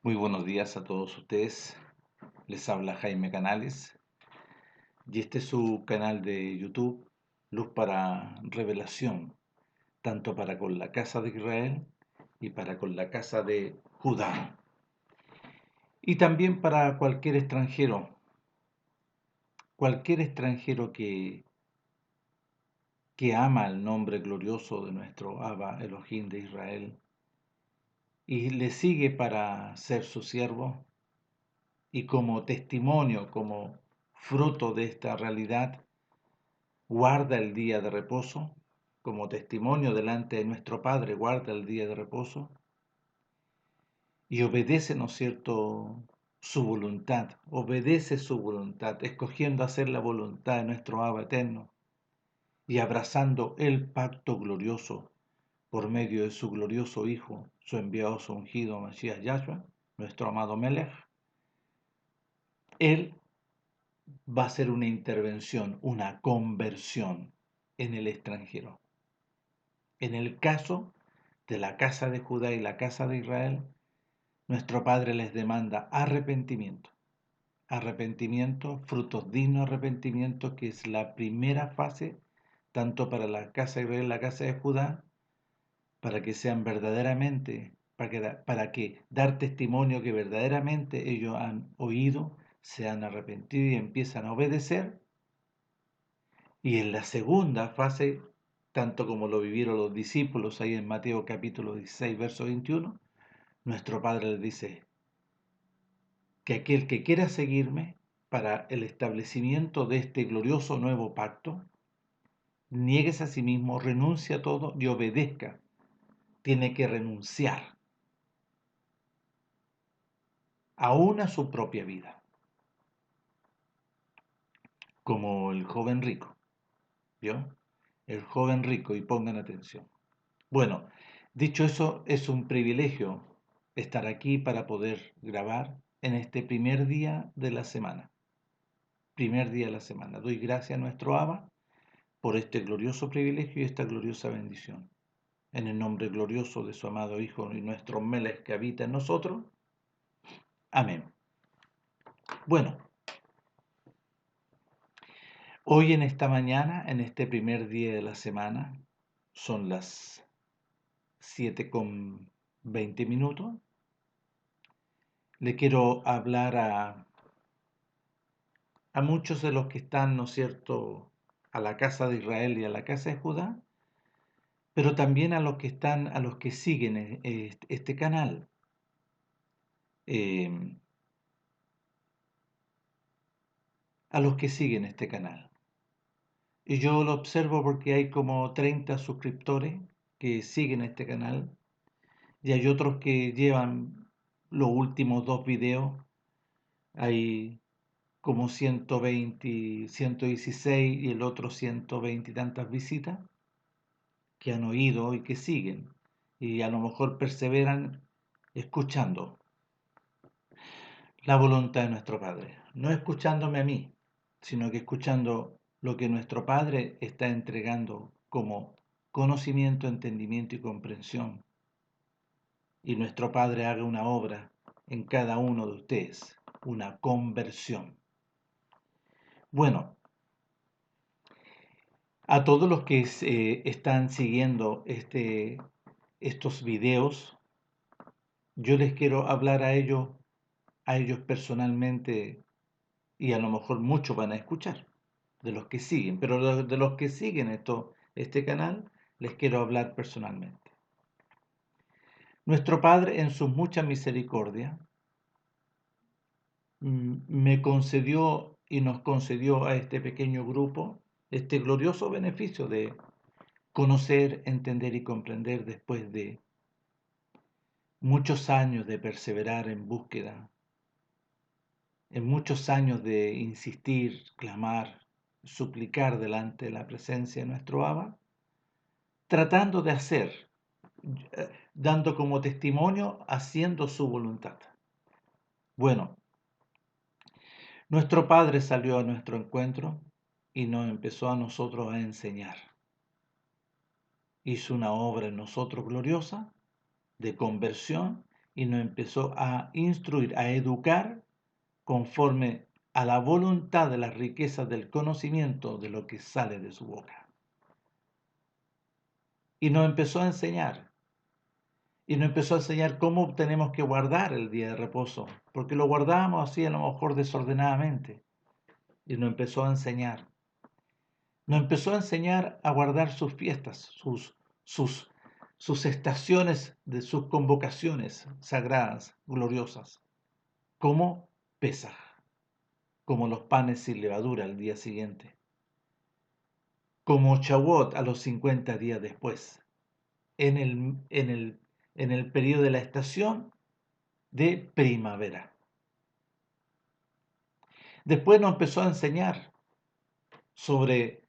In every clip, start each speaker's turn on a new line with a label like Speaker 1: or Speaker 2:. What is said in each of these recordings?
Speaker 1: Muy buenos días a todos ustedes. Les habla Jaime Canales y este es su canal de YouTube, Luz para Revelación, tanto para con la casa de Israel y para con la casa de Judá. Y también para cualquier extranjero que ama el nombre glorioso de nuestro Abba Elohim de Israel y le sigue para ser su siervo y como testimonio, como fruto de esta realidad, guarda el día de reposo, como testimonio delante de nuestro Padre, guarda el día de reposo y obedece, ¿no es cierto?, obedece su voluntad, escogiendo hacer la voluntad de nuestro Abba eterno y abrazando el pacto glorioso por medio de su glorioso Hijo, su enviado, su ungido, Mashiach Yahshua, nuestro amado Melech. Él va a ser una intervención, una conversión en el extranjero. En el caso de la casa de Judá y la casa de Israel, nuestro Padre les demanda arrepentimiento, frutos dignos de arrepentimiento, que es la primera fase, tanto para la casa de Israel y la casa de Judá, para que sean verdaderamente, para que dar testimonio que verdaderamente ellos han oído, se han arrepentido y empiezan a obedecer. Y en la segunda fase, tanto como lo vivieron los discípulos ahí en Mateo capítulo 16, verso 21, nuestro Padre les dice que aquel que quiera seguirme para el establecimiento de este glorioso nuevo pacto, nieguese a sí mismo, renuncie a todo y obedezca. Tiene que renunciar aún a su propia vida, como el joven rico, ¿vio? El joven rico, y pongan atención. Bueno, dicho eso, es un privilegio estar aquí para poder grabar en este primer día de la semana. Primer día de la semana. Doy gracias a nuestro Abba por este glorioso privilegio y esta gloriosa bendición. En el nombre glorioso de su amado Hijo y nuestro Melech que habita en nosotros. Amén. Bueno, hoy en esta mañana, en este primer día de la semana, son las 7:20. Le quiero hablar a muchos de los que están, ¿no es cierto?, a la casa de Israel y a la casa de Judá, pero también a los que están, a los que siguen este canal. eh, a los que siguen este canal. Y yo lo observo porque hay como 30 suscriptores que siguen este canal y hay otros que llevan los últimos dos videos. Hay como 120, 116 y el otro 120 y tantas visitas que han oído y que siguen y a lo mejor perseveran escuchando la voluntad de nuestro Padre, no escuchándome a mí, sino que escuchando lo que nuestro Padre está entregando como conocimiento, entendimiento y comprensión. Y nuestro Padre haga una obra en cada uno de ustedes, una conversión. Bueno, a todos los que están siguiendo estos videos, yo les quiero hablar a ellos personalmente, y a lo mejor muchos van a escuchar de los que siguen, pero de los que siguen este canal, les quiero hablar personalmente. Nuestro Padre, en su mucha misericordia, me concedió y nos concedió a este pequeño grupo este glorioso beneficio de conocer, entender y comprender después de muchos años de perseverar en búsqueda, en muchos años de insistir, clamar, suplicar delante de la presencia de nuestro Abba, tratando de hacer, dando como testimonio, haciendo su voluntad. Bueno, nuestro Padre salió a nuestro encuentro y nos empezó a nosotros a enseñar. Hizo una obra en nosotros gloriosa de conversión y nos empezó a instruir, a educar conforme a la voluntad de las riquezas del conocimiento de lo que sale de su boca. Y nos empezó a enseñar. Y nos empezó a enseñar cómo tenemos que guardar el día de reposo, porque lo guardábamos así a lo mejor desordenadamente. Y nos empezó a enseñar. Nos empezó a enseñar a guardar sus fiestas, sus estaciones, de sus convocaciones sagradas, gloriosas, como Pesaj, como los panes sin levadura al día siguiente, como Shavuot a los 50 días después, en el periodo de la estación de primavera. Después nos empezó a enseñar sobre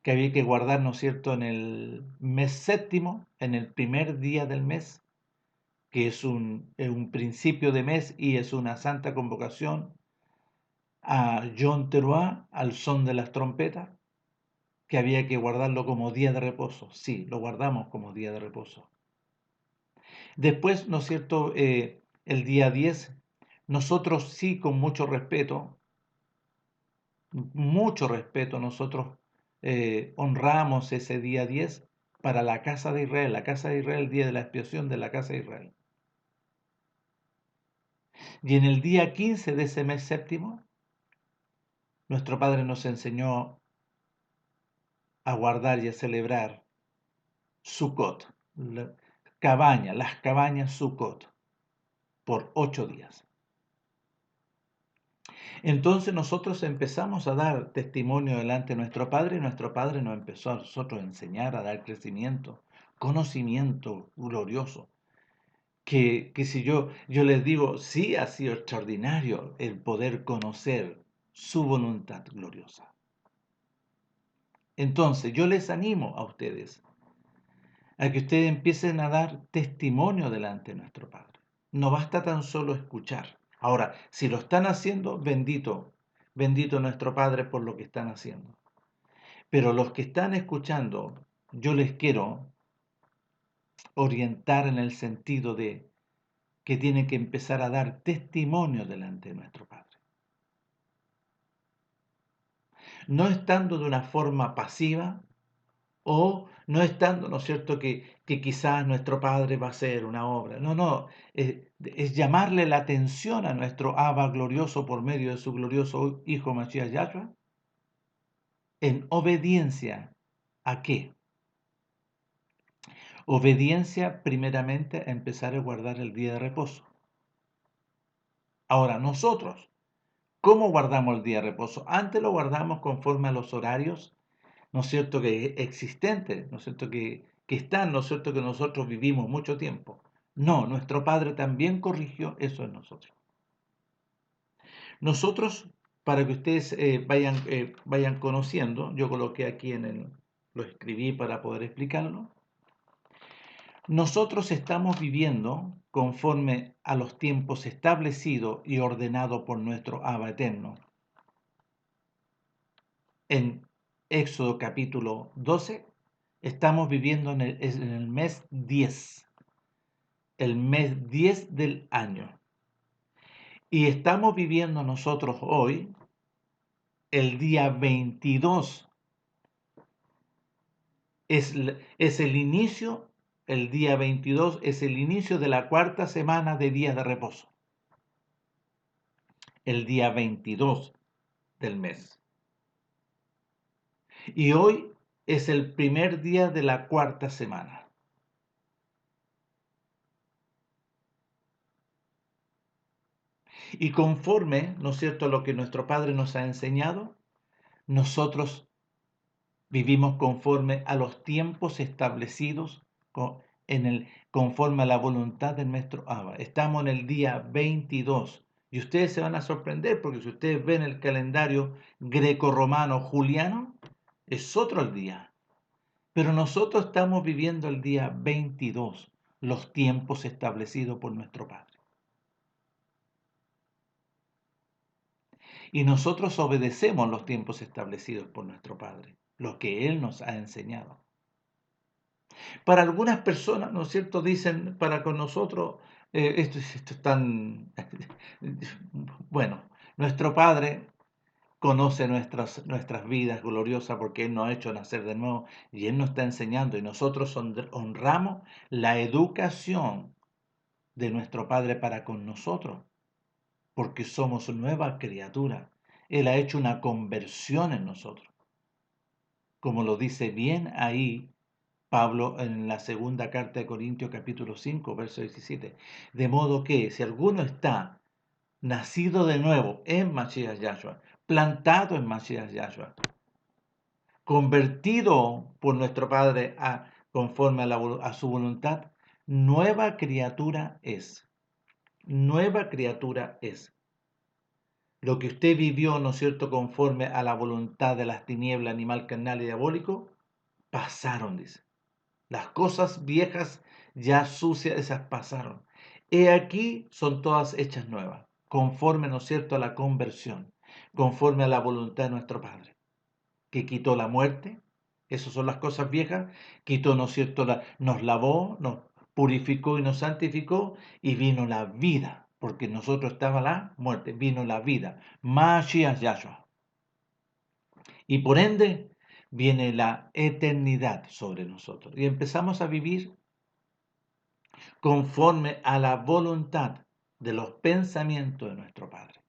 Speaker 1: que había que guardar, ¿no es cierto?, en el mes séptimo, en el primer día del mes, que es un principio de mes y es una santa convocación a Yom Teruah, al son de las trompetas, que había que guardarlo como día de reposo. Sí, lo guardamos como día de reposo. Después, ¿no es cierto?, el día 10, nosotros sí, con mucho respeto, nosotros honramos ese día 10 para la casa de Israel, el día de la expiación de la casa de Israel. Y en el día 15 de ese mes séptimo, nuestro Padre nos enseñó a guardar y a celebrar Sukkot, las cabañas Sukkot, por 8 días. Entonces nosotros empezamos a dar testimonio delante de nuestro Padre y nuestro Padre nos empezó a nosotros a enseñar, a dar crecimiento, conocimiento glorioso. Que si yo les digo, sí ha sido extraordinario el poder conocer su voluntad gloriosa. Entonces yo les animo a ustedes a que ustedes empiecen a dar testimonio delante de nuestro Padre. No basta tan solo escuchar. Ahora, si lo están haciendo, bendito, bendito nuestro Padre por lo que están haciendo. Pero los que están escuchando, yo les quiero orientar en el sentido de que tienen que empezar a dar testimonio delante de nuestro Padre. No estando de una forma pasiva, o no estando, ¿no es cierto?, que quizás nuestro Padre va a hacer una obra. No, no, es llamarle la atención a nuestro Abba glorioso por medio de su glorioso Hijo Mashiach Yahshua, en obediencia. ¿A qué? Obediencia primeramente a empezar a guardar el día de reposo. Ahora, nosotros, ¿cómo guardamos el día de reposo? Antes lo guardamos conforme a los horarios, ¿no es cierto?, que existentes, ¿no es cierto?, que están, ¿no es cierto?, que nosotros vivimos mucho tiempo. No, nuestro Padre también corrigió eso en nosotros. Nosotros, para que ustedes vayan conociendo, yo coloqué aquí lo escribí para poder explicarlo. Nosotros estamos viviendo conforme a los tiempos establecidos y ordenados por nuestro Abba Eterno. En Éxodo capítulo 12, estamos viviendo en el mes 10, el mes 10 del año. Y estamos viviendo nosotros hoy el día 22. Es el inicio, el día 22 es el inicio de la cuarta semana de días de reposo. El día 22 del mes. Y hoy es el primer día de la cuarta semana. Y conforme, ¿no es cierto?, a lo que nuestro Padre nos ha enseñado, nosotros vivimos conforme a los tiempos establecidos conforme a la voluntad de nuestro Abba. Estamos en el día 22 y ustedes se van a sorprender porque si ustedes ven el calendario greco-romano juliano, es otro el día. Pero nosotros estamos viviendo el día 22, los tiempos establecidos por nuestro Padre. Y nosotros obedecemos los tiempos establecidos por nuestro Padre, lo que Él nos ha enseñado. Para algunas personas, ¿no es cierto?, dicen para con nosotros, Esto es tan... Bueno, nuestro Padre conoce nuestras vidas gloriosas porque Él nos ha hecho nacer de nuevo y Él nos está enseñando y nosotros honramos la educación de nuestro Padre para con nosotros porque somos nueva criatura. Él ha hecho una conversión en nosotros, como lo dice bien ahí Pablo en la segunda carta de Corintios capítulo 5, verso 17. De modo que si alguno está nacido de nuevo en Mashiach Yahshua, plantado en Mashiach Yahshua, convertido por nuestro Padre conforme a su voluntad, nueva criatura es. Nueva criatura es. Lo que usted vivió, ¿no es cierto?, conforme a la voluntad de las tinieblas, animal, carnal y diabólico, pasaron, dice. Las cosas viejas ya sucias, esas pasaron. He aquí son todas hechas nuevas, conforme, ¿no es cierto?, a la conversión, conforme a la voluntad de nuestro Padre, que quitó la muerte, esas son las cosas viejas, quitó, ¿no es cierto?, nos lavó, nos purificó y nos santificó, y vino la vida, porque nosotros estaba la muerte, vino la vida, Mashiach Yahshua. Y por ende, viene la eternidad sobre nosotros. Y empezamos a vivir conforme a la voluntad de los pensamientos de nuestro Padre,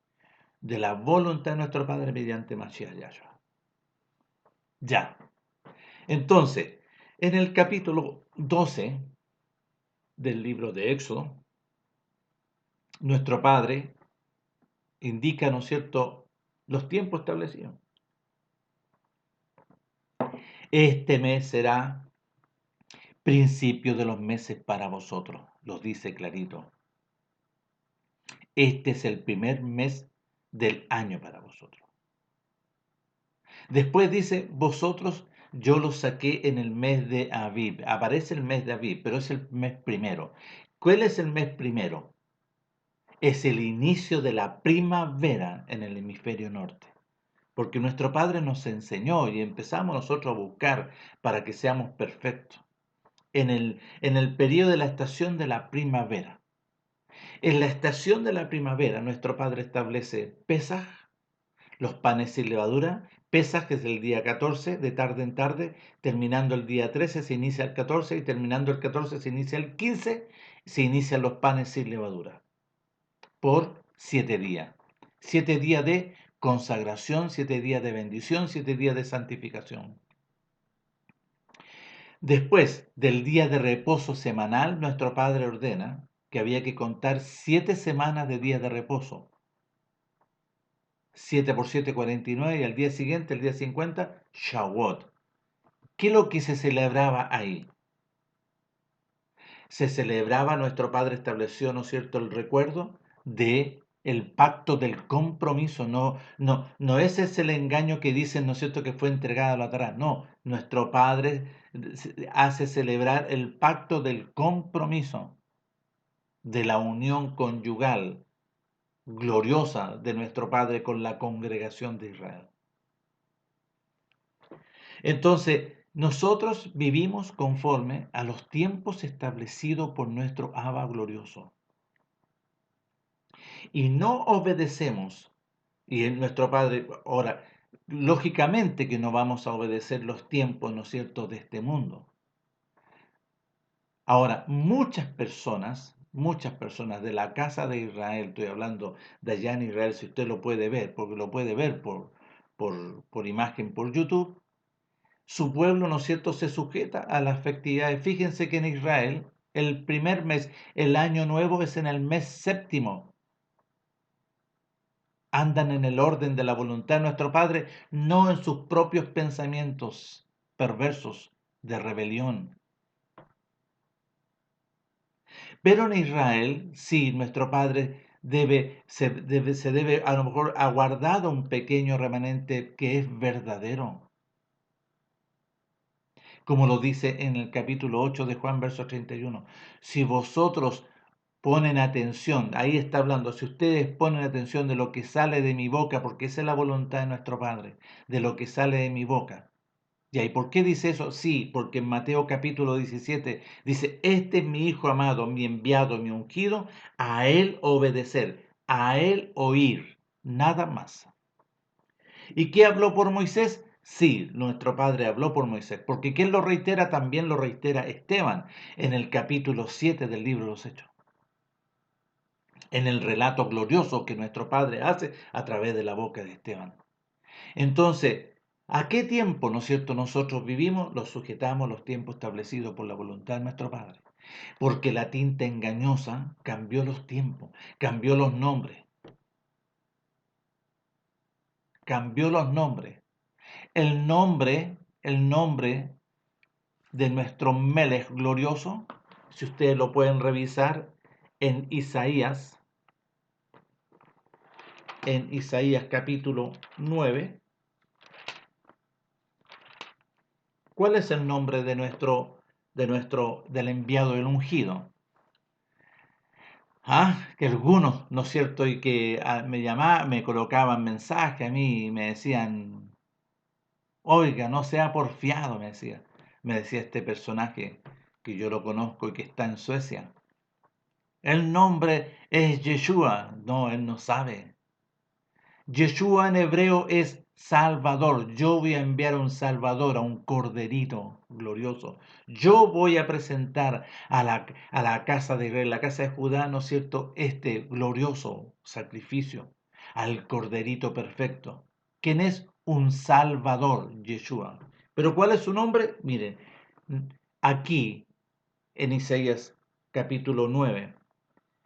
Speaker 1: de la voluntad de nuestro Padre mediante Mashiach Yahshua. Ya. Entonces, en el capítulo 12 del libro de Éxodo, nuestro Padre indica, ¿no es cierto?, los tiempos establecidos. Este mes será principio de los meses para vosotros, los dice clarito. Este es el primer mes del año para vosotros. Después dice, vosotros yo los saqué en el mes de Aviv. Aparece el mes de Aviv, pero es el mes primero. ¿Cuál es el mes primero? Es el inicio de la primavera en el hemisferio norte. Porque nuestro Padre nos enseñó y empezamos nosotros a buscar para que seamos perfectos. En el periodo de la estación de la primavera. En la estación de la primavera, nuestro Padre establece Pesaj, los panes sin levadura, Pesaj, que es el día 14, de tarde en tarde, terminando el día 13, se inicia el 14, y terminando el 14, se inicia el 15, se inician los panes sin levadura, por 7 días. 7 días de consagración, 7 días de bendición, 7 días de santificación. Después del día de reposo semanal, nuestro Padre ordena que había que contar 7 semanas de días de reposo. 7 por 7, 49, y al día siguiente, el día 50, Shavuot. ¿Qué es lo que se celebraba ahí? Se celebraba, nuestro Padre estableció, ¿no es cierto?, el recuerdo de el pacto del compromiso. No ese es el engaño que dicen, ¿no es cierto?, que fue entregado a la Torá. No, nuestro Padre hace celebrar el pacto del compromiso, de la unión conyugal gloriosa de nuestro Padre con la congregación de Israel. Entonces, nosotros vivimos conforme a los tiempos establecidos por nuestro Abba glorioso. Y no obedecemos, y en nuestro Padre, ahora, lógicamente que no vamos a obedecer los tiempos, ¿no es cierto?, de este mundo. Ahora, muchas personas de la casa de Israel, estoy hablando de allá en Israel, si usted lo puede ver, porque lo puede ver por imagen por YouTube, su pueblo, ¿no es cierto?, se sujeta a las festividades. Fíjense que en Israel el primer mes, el año nuevo, es en el mes séptimo. Andan en el orden de la voluntad de nuestro Padre, no en sus propios pensamientos perversos de rebelión. Pero en Israel, sí, nuestro Padre se debe a lo mejor aguardar un pequeño remanente que es verdadero. Como lo dice en el capítulo 8 de Juan, verso 31. Si vosotros ponen atención, ahí está hablando, si ustedes ponen atención de lo que sale de mi boca, porque esa es la voluntad de nuestro Padre, de lo que sale de mi boca, Ya, ¿y por qué dice eso? Sí, porque en Mateo capítulo 17 dice, este es mi Hijo amado, mi enviado, mi ungido, a Él obedecer, a Él oír, nada más. ¿Y qué habló por Moisés? Sí, nuestro Padre habló por Moisés, porque ¿quién lo reitera? También lo reitera Esteban en el capítulo 7 del libro de los Hechos, en el relato glorioso que nuestro Padre hace a través de la boca de Esteban. Entonces, ¿a qué tiempo, no es cierto, nosotros vivimos? Los sujetamos los tiempos establecidos por la voluntad de nuestro Padre. Porque la tinta engañosa cambió los tiempos, cambió los nombres, cambió los nombres. El nombre de nuestro Melech glorioso, si ustedes lo pueden revisar en Isaías capítulo 9, ¿cuál es el nombre del enviado, el ungido? Que algunos, ¿no es cierto? Y que me llamaban, me colocaban mensajes a mí y me decían, oiga, no sea porfiado, me decía este personaje que yo lo conozco y que está en Suecia. El nombre es Yeshua. No, él no sabe. Yeshua en hebreo es Salvador. Yo voy a enviar a un Salvador, a un corderito glorioso. Yo voy a presentar a la casa de Israel, la casa de Judá, ¿no es cierto?, este glorioso sacrificio, al corderito perfecto. ¿Quién es? Un Salvador, Yeshua. ¿Pero cuál es su nombre? Miren, aquí en Isaías capítulo 9.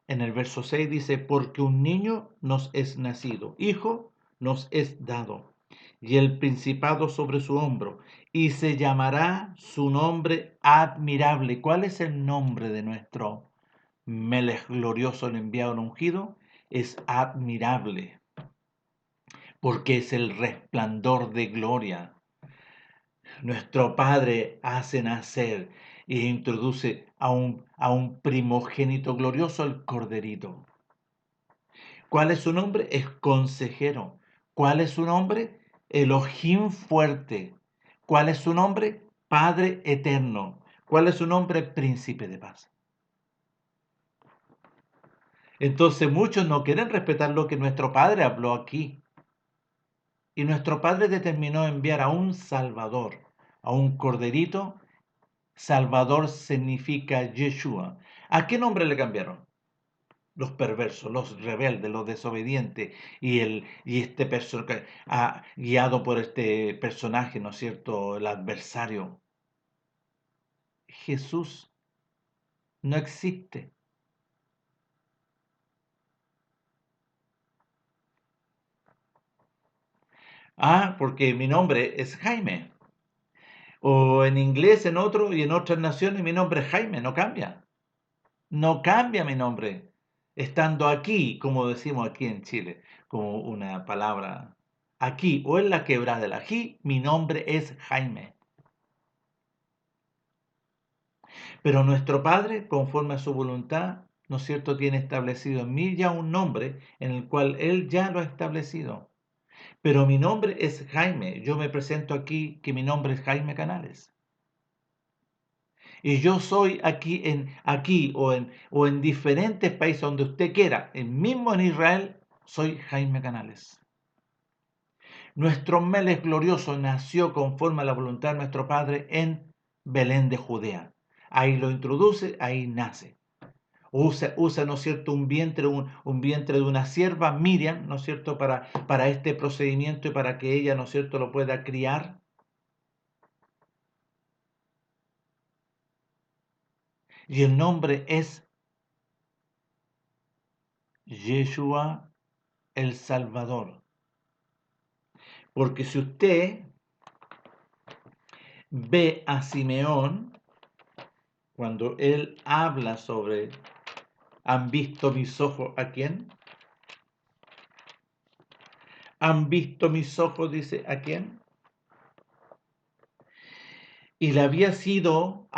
Speaker 1: En el verso 6 dice, porque un niño nos es nacido, hijo nos es dado, y el principado sobre su hombro, y se llamará su nombre admirable. ¿Cuál es el nombre de nuestro Melech glorioso, el enviado, el ungido? Es admirable, porque es el resplandor de gloria. Nuestro Padre hace nacer e introduce a un primogénito glorioso, el corderito. ¿Cuál es su nombre? Es consejero. ¿Cuál es su nombre? Elohim fuerte. ¿Cuál es su nombre? Padre eterno. ¿Cuál es su nombre? Príncipe de paz. Entonces muchos no quieren respetar lo que nuestro Padre habló aquí. Y nuestro Padre determinó enviar a un Salvador, a un corderito. Salvador significa Yeshua. ¿A qué nombre le cambiaron? Los perversos, los rebeldes, los desobedientes, y este personaje, guiado por este personaje, ¿no es cierto?, el adversario. Jesús no existe. Porque mi nombre es Jaime. O en inglés, en otro y en otras naciones, mi nombre es Jaime, no cambia. No cambia mi nombre. Estando aquí, como decimos aquí en Chile, como una palabra, aquí o en la quebrada del ají, mi nombre es Jaime. Pero nuestro Padre, conforme a su voluntad, ¿no es cierto?, tiene establecido en mí ya un nombre en el cual Él ya lo ha establecido. Pero mi nombre es Jaime. Yo me presento aquí que mi nombre es Jaime Canales. Y yo soy aquí o en diferentes países donde usted quiera, mismo en Israel, soy Jaime Canales. Nuestro Melech glorioso nació conforme a la voluntad de nuestro Padre en Belén de Judea. Ahí lo introduce, ahí nace. Usa, ¿no es cierto?, un vientre de una sierva, Miriam, ¿no es cierto?, para este procedimiento y para que ella, ¿no es cierto?, lo pueda criar. Y el nombre es Yeshua el Salvador. Porque si usted ve a Simeón, cuando él habla sobre, ¿han visto mis ojos a quién? ¿Han visto mis ojos? Dice, ¿a quién? Y le había sido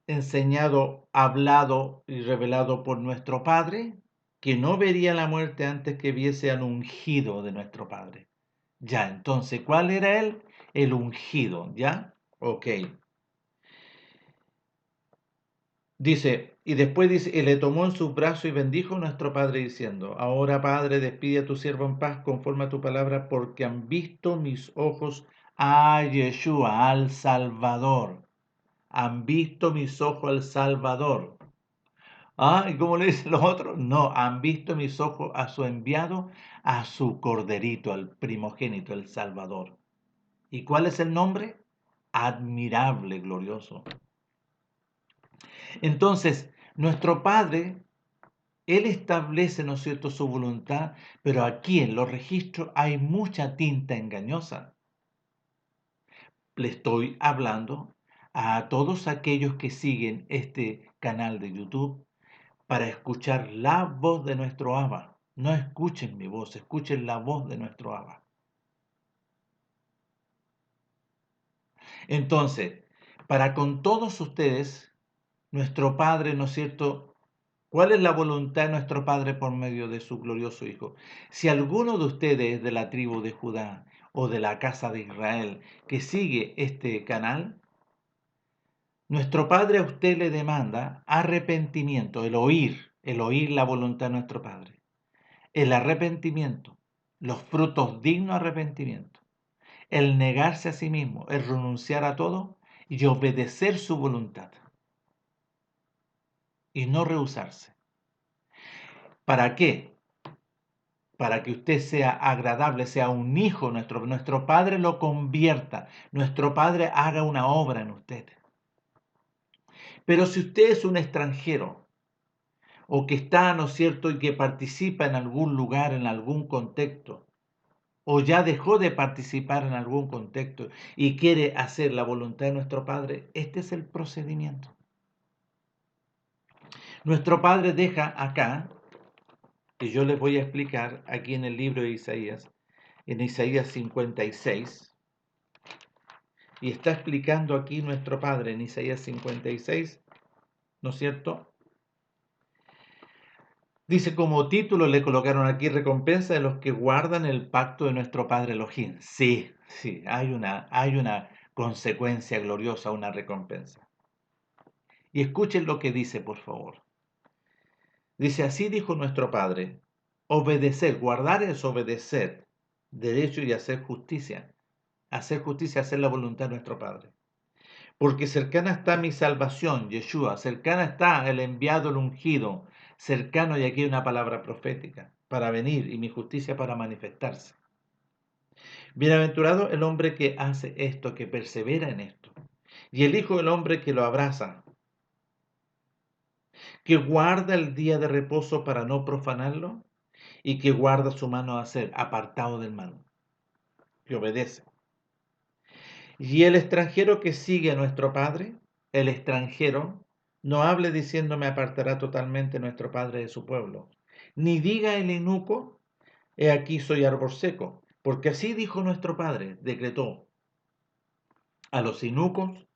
Speaker 1: enseñado, hablado y revelado por nuestro Padre, que no vería la muerte antes que viese al ungido de nuestro Padre. Ya, entonces, ¿cuál era él? El ungido, ¿ya? Ok. Dice, y después dice, y le tomó en sus brazos y bendijo a nuestro Padre diciendo, ahora Padre, despide a tu siervo en paz conforme a tu palabra, porque han visto mis ojos a Yeshua, al Salvador. Han visto mis ojos al Salvador. Ah, ¿y cómo le dicen los otros? No, han visto mis ojos a su enviado, a su corderito, al primogénito, el Salvador. ¿Y cuál es el nombre? Admirable, glorioso. Entonces, nuestro Padre, Él establece, ¿no es cierto?, su voluntad, pero aquí en los registros hay mucha tinta engañosa. Le estoy hablando a todos aquellos que siguen este canal de YouTube para escuchar la voz de nuestro Abba. No escuchen mi voz, escuchen la voz de nuestro Abba. Entonces, para con todos ustedes, nuestro Padre, ¿no es cierto? ¿Cuál es la voluntad de nuestro Padre por medio de su glorioso Hijo? Si alguno de ustedes es de la tribu de Judá o de la casa de Israel que sigue este canal, nuestro Padre a usted le demanda arrepentimiento, el oír la voluntad de nuestro Padre, el arrepentimiento, los frutos dignos de arrepentimiento, el negarse a sí mismo, el renunciar a todo y obedecer su voluntad y no rehusarse. ¿Para qué? Para que usted sea agradable, sea un hijo, nuestro Padre lo convierta, nuestro Padre haga una obra en usted. Pero si usted es un extranjero o que está, ¿no es cierto?, y que participa en algún lugar, en algún contexto, o ya dejó de participar en algún contexto y quiere hacer la voluntad de nuestro Padre, este es el procedimiento. Nuestro Padre deja acá, que yo les voy a explicar aquí en el libro de Isaías, en Isaías 56, y está explicando aquí nuestro Padre en Isaías 56, ¿no es cierto? Dice como título, le colocaron aquí recompensa de los que guardan el pacto de nuestro Padre Elohim. Sí, sí, hay una consecuencia gloriosa, una recompensa. Y escuchen lo que dice, por favor. Dice, así dijo nuestro Padre, obedecer, guardar es obedecer, derecho y hacer justicia, hacer la voluntad de nuestro Padre. Porque cercana está mi salvación, Yeshua, cercana está el enviado, el ungido, cercano, y aquí hay una palabra profética, para venir y mi justicia para manifestarse. Bienaventurado el hombre que hace esto, que persevera en esto, y el Hijo del hombre que lo abraza, que guarda el día de reposo para no profanarlo, y que guarda su mano a hacer, apartado del mal, que obedece. Y el extranjero que sigue a nuestro Padre, el extranjero, no hable diciendo me apartará totalmente nuestro Padre de su pueblo, ni diga el eunuco, he aquí soy árbol seco, porque así dijo nuestro Padre, decretó a los eunucos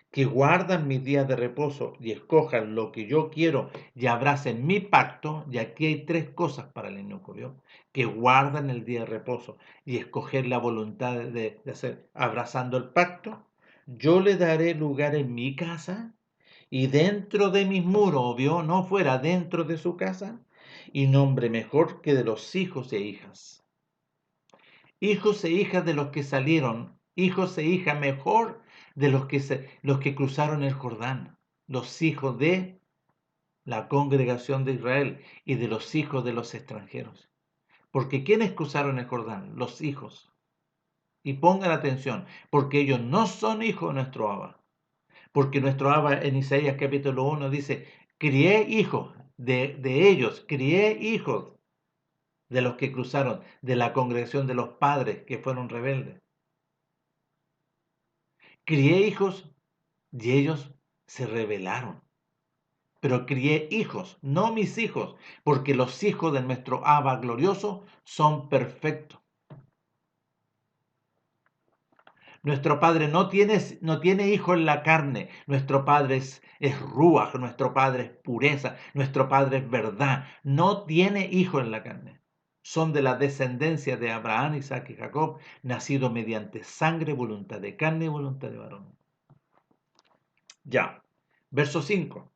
Speaker 1: que guardan mis días de reposo y escojan lo que yo quiero y abracen mi pacto, y aquí hay tres cosas para el eunuco, ¿vio? Que guardan el día de reposo y escoger la voluntad de hacer, abrazando el pacto, yo le daré lugar en mi casa y dentro de mis muros, ¿vio? No fuera, dentro de su casa, y nombre mejor que de los hijos e hijas. Hijos e hijas de los que salieron, hijos e hijas mejor de los que cruzaron el Jordán, los hijos de la congregación de Israel y de los hijos de los extranjeros. Porque ¿quiénes cruzaron el Jordán? Los hijos. Y pongan atención, porque ellos no son hijos de nuestro Abba. Porque nuestro Abba en Isaías capítulo 1 dice, crié hijos de ellos, crié hijos de los que cruzaron, de la congregación de los padres que fueron rebeldes. Crié hijos y ellos se rebelaron. Pero crié hijos, no mis hijos, porque los hijos de nuestro Abba glorioso son perfectos. Nuestro Padre no tiene hijo en la carne. Nuestro Padre es ruaj, nuestro Padre es pureza, nuestro Padre es verdad. No tiene hijo en la carne. Son de la descendencia de Abraham, Isaac y Jacob, nacidos mediante sangre, voluntad de carne y voluntad de varón. Ya. Verso 5.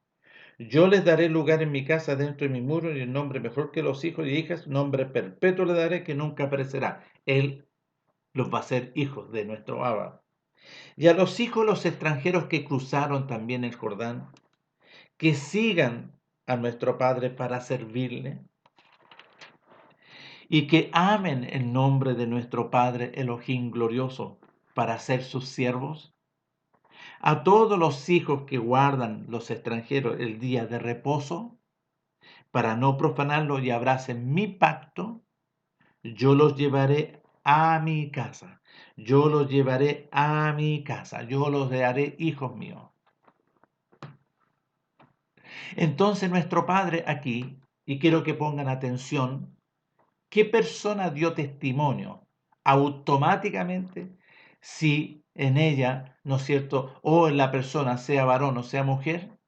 Speaker 1: Yo les daré lugar en mi casa dentro de mi muro, y el nombre mejor que los hijos y hijas, nombre perpetuo le daré que nunca perecerá. Él los va a hacer hijos de nuestro Abba. Y a los hijos los extranjeros que cruzaron también el Jordán, que sigan a nuestro Padre para servirle y que amen el nombre de nuestro Padre Elohim glorioso para ser sus siervos. A todos los hijos que guardan los extranjeros el día de reposo, para no profanarlo y abracen mi pacto, yo los llevaré a mi casa. Yo los llevaré a mi casa. Yo los haré hijos míos. Entonces nuestro Padre aquí, y quiero que pongan atención, ¿qué persona dio testimonio automáticamente si en ella, ¿no es cierto?, o en la persona, sea varón o sea mujer,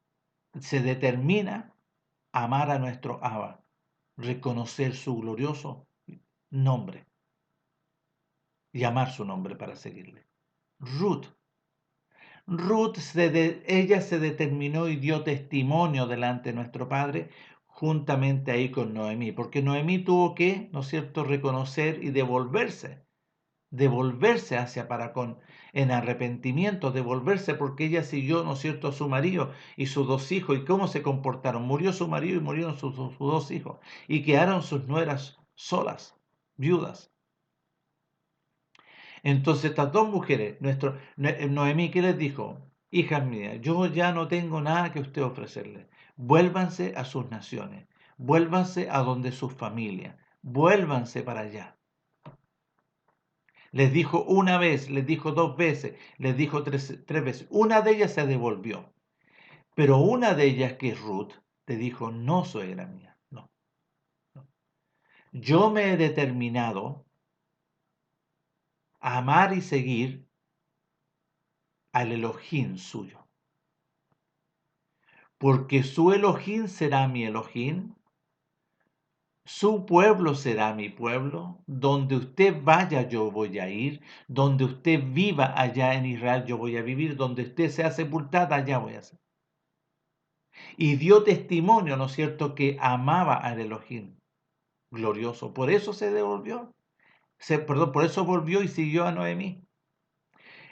Speaker 1: se determina amar a nuestro Abba, reconocer su glorioso nombre y amar su nombre para seguirle? Ruth. Ella se determinó y dio testimonio delante de nuestro Padre juntamente ahí con Noemí, porque Noemí tuvo que, ¿no es cierto?, reconocer y devolverse hacia Paracón en arrepentimiento, devolverse porque ella siguió, ¿no es cierto?, a su marido y sus dos hijos, y cómo se comportaron. Murió su marido y murieron sus dos hijos, y quedaron sus nueras solas, viudas. Entonces estas dos mujeres, Noemí, ¿qué les dijo? Hijas mías, yo ya no tengo nada que usted ofrecerle. Vuélvanse a sus naciones, vuélvanse a donde sus familias, vuélvanse para allá. Les dijo una vez, les dijo dos veces, les dijo tres veces. Una de ellas se devolvió, pero una de ellas, que es Ruth, le dijo, no, suegra mía, no, no. Yo me he determinado a amar y seguir al Elohim suyo, porque su Elohim será mi Elohim, su pueblo será mi pueblo, donde usted vaya yo voy a ir, donde usted viva allá en Israel yo voy a vivir, donde usted sea sepultada allá voy a ser. Y dio testimonio, ¿no es cierto?, que amaba al Elohim glorioso. Por eso se devolvió, por eso volvió y siguió a Noemí.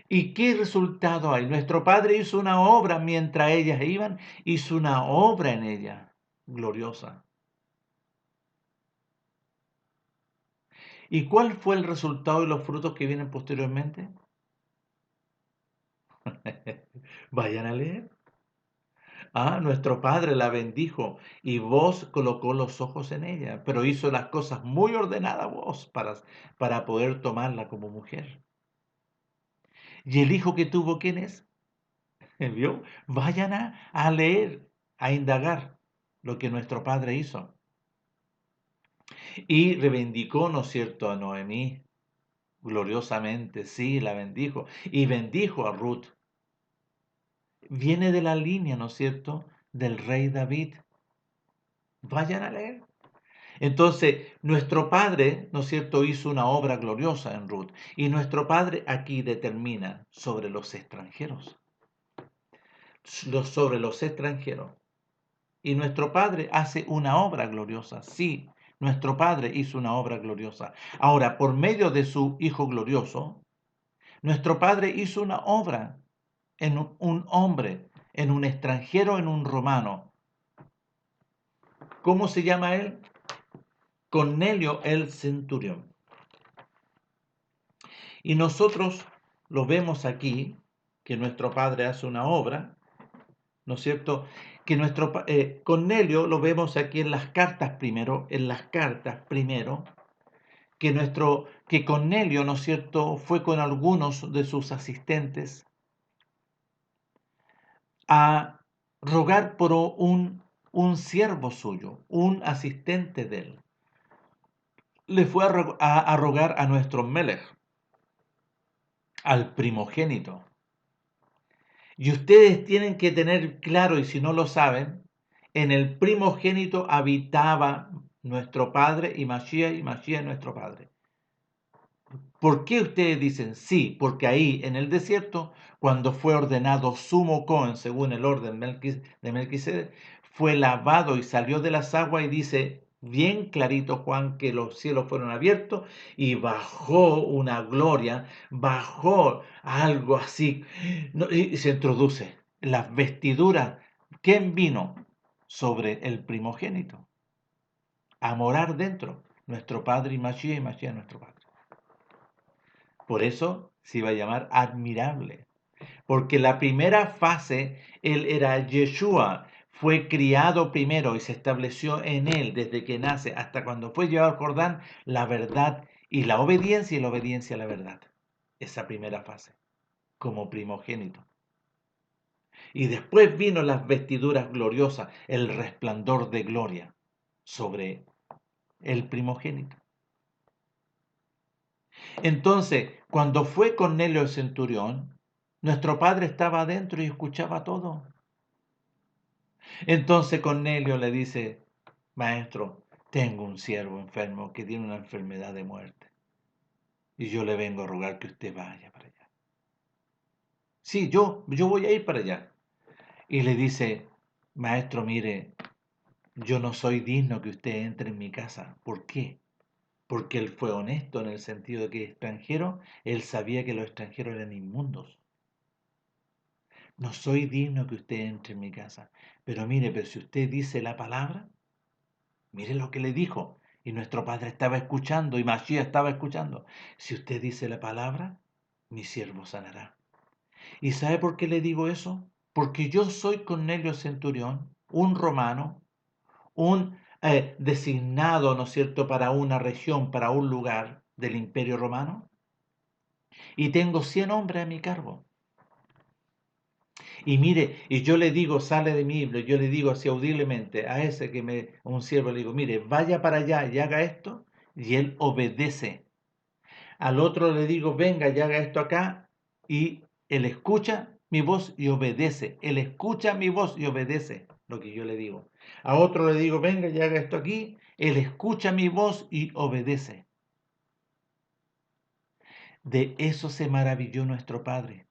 Speaker 1: ¿Y qué resultado hay? Nuestro Padre hizo una obra mientras ellas iban, hizo una obra en ella gloriosa. ¿Y cuál fue el resultado y los frutos que vienen posteriormente? Vayan a leer. Nuestro Padre la bendijo y vos colocó los ojos en ella, pero hizo las cosas muy ordenadas vos para poder tomarla como mujer. ¿Y el hijo que tuvo quién es? ¿Vio? Vayan a leer, a indagar lo que nuestro Padre hizo. Y reivindicó, ¿no es cierto?, a Noemí gloriosamente, sí, la bendijo. Y bendijo a Ruth. Viene de la línea, ¿no es cierto?, del rey David. Vayan a leer. Entonces, nuestro Padre, ¿no es cierto?, hizo una obra gloriosa en Ruth. Y nuestro Padre aquí determina sobre los extranjeros. Sobre los extranjeros. Y nuestro Padre hace una obra gloriosa. Sí, nuestro Padre hizo una obra gloriosa. Ahora, por medio de su Hijo glorioso, nuestro Padre hizo una obra en un hombre, en un extranjero, en un romano. ¿Cómo se llama él? Cornelio el centurión. Y nosotros lo vemos aquí, que nuestro Padre hace una obra, ¿no es cierto? Que Cornelio lo vemos aquí en las cartas primero, que Cornelio, ¿no es cierto?, fue con algunos de sus asistentes a rogar por un siervo suyo, un asistente de él. Le fue a rogar a nuestro Melech, al primogénito. Y ustedes tienen que tener claro, y si no lo saben, en el primogénito habitaba nuestro Padre y Mashiach nuestro Padre. ¿Por qué ustedes dicen sí? Porque ahí en el desierto, cuando fue ordenado sumo Cohen, según el orden de Melquisedec, fue lavado y salió de las aguas y dice bien clarito Juan que los cielos fueron abiertos y bajó una gloria, bajó algo así, y se introduce las vestiduras. ¿Quién vino sobre el primogénito? A morar dentro, nuestro Padre y Mashiach nuestro Padre. Por eso se iba a llamar admirable. Porque la primera fase, él era Yeshua, fue criado primero y se estableció en él desde que nace hasta cuando fue llevado al Jordán, la verdad y la obediencia a la verdad. Esa primera fase, como primogénito. Y después vino las vestiduras gloriosas, el resplandor de gloria sobre el primogénito. Entonces, cuando fue Cornelio el centurión, nuestro padre estaba adentro y escuchaba todo. Entonces Cornelio le dice, maestro, tengo un siervo enfermo que tiene una enfermedad de muerte. Y yo le vengo a rogar que usted vaya para allá. Sí, yo voy a ir para allá. Y le dice, maestro, mire, yo no soy digno que usted entre en mi casa. ¿Por qué? Porque él fue honesto en el sentido de que extranjero, él sabía que los extranjeros eran inmundos. No soy digno que usted entre en mi casa. Pero mire, pero si usted dice la palabra, mire lo que le dijo. Y nuestro padre estaba escuchando y Mashiach estaba escuchando. Si usted dice la palabra, mi siervo sanará. ¿Y sabe por qué le digo eso? Porque yo soy Cornelio Centurión, un romano, un designado, ¿no es cierto?, para una región, para un lugar del Imperio Romano. Y tengo 100 hombres a mi cargo. Y mire, y yo le digo, sale de mi libro, yo le digo así audiblemente a ese un siervo le digo, mire, vaya para allá y haga esto, y él obedece. Al otro le digo, venga y haga esto acá, y él escucha mi voz y obedece. Él escucha mi voz y obedece lo que yo le digo. A otro le digo, venga y haga esto aquí, él escucha mi voz y obedece. De eso se maravilló nuestro Padre,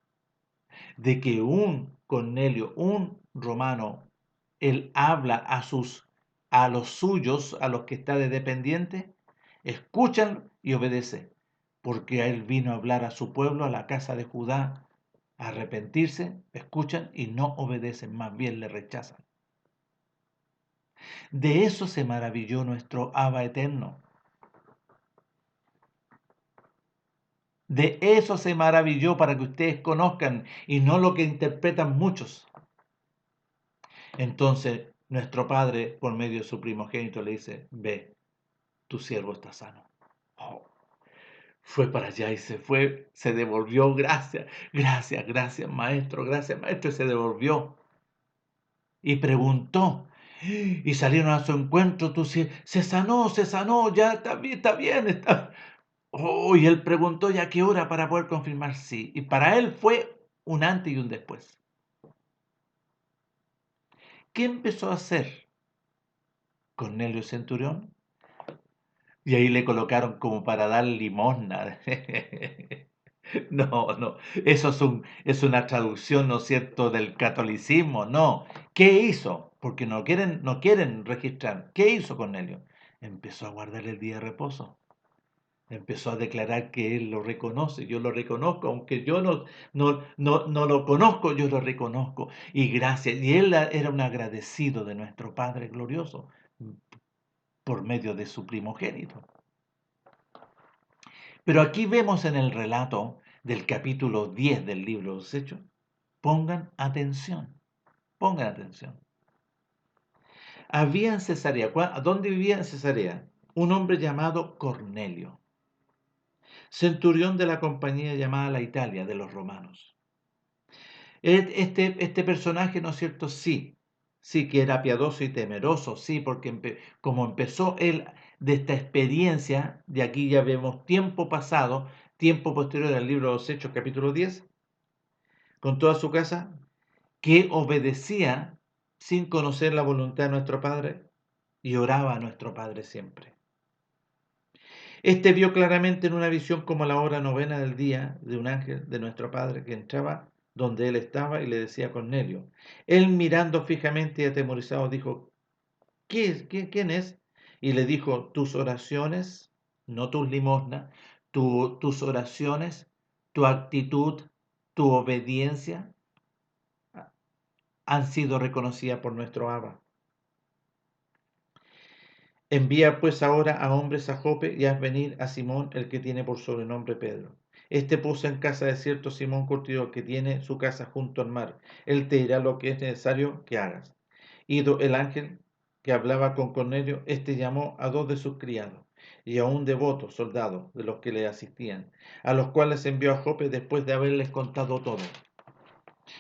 Speaker 1: de que un Cornelio, un romano, él habla a los suyos, a los que está de dependiente, escuchan y obedece, porque él vino a hablar a su pueblo, a la casa de Judá, a arrepentirse, escuchan y no obedecen, más bien le rechazan. De eso se maravilló nuestro Abba eterno. De eso se maravilló para que ustedes conozcan y no lo que interpretan muchos. Entonces, nuestro Padre, por medio de su primogénito, le dice, ve, tu siervo está sano. Oh, fue para allá y se fue, se devolvió, gracias, gracias, maestro, y se devolvió. Y preguntó, y salieron a su encuentro, se sanó, ya está bien, está bien, está. Oh, y él preguntó, ¿ya qué hora para poder confirmar? Sí. Y para él fue un antes y un después. ¿Qué empezó a hacer Cornelio Centurión? Y ahí le colocaron como para dar limosna. No, eso es una traducción, ¿no es cierto?, del catolicismo. No, ¿qué hizo? Porque no quieren registrar. ¿Qué hizo Cornelio? Empezó a guardar el día de reposo. Empezó a declarar que él lo reconoce, yo lo reconozco, aunque yo no lo conozco, yo lo reconozco. Y gracias. Y él era un agradecido de nuestro Padre glorioso por medio de su primogénito. Pero aquí vemos en el relato del capítulo 10 del libro de los Hechos, pongan atención, pongan atención. Había en Cesarea, ¿dónde vivía en Cesarea? Un hombre llamado Cornelio, centurión de la compañía llamada la Italia de los romanos. Este personaje, ¿no es cierto? Sí que era piadoso y temeroso, sí, porque como empezó él de esta experiencia, de aquí ya vemos tiempo pasado, tiempo posterior al libro de los Hechos, capítulo 10, con toda su casa, que obedecía sin conocer la voluntad de nuestro Padre y oraba a nuestro Padre siempre. Este vio claramente en una visión como la hora novena del día de un ángel de nuestro Padre que entraba donde él estaba y le decía a Cornelio. Él mirando fijamente y atemorizado dijo, ¿quién es? Y le dijo, tus oraciones, no tus limosnas, tus oraciones, tu actitud, tu obediencia han sido reconocidas por nuestro Abba. Envía pues ahora a hombres a Jope y haz venir a Simón, el que tiene por sobrenombre Pedro. Este puso en casa de cierto Simón curtidor que tiene su casa junto al mar. Él te dirá lo que es necesario que hagas. Ido el ángel que hablaba con Cornelio, este llamó a dos de sus criados y a un devoto soldado de los que le asistían, a los cuales envió a Jope después de haberles contado todo.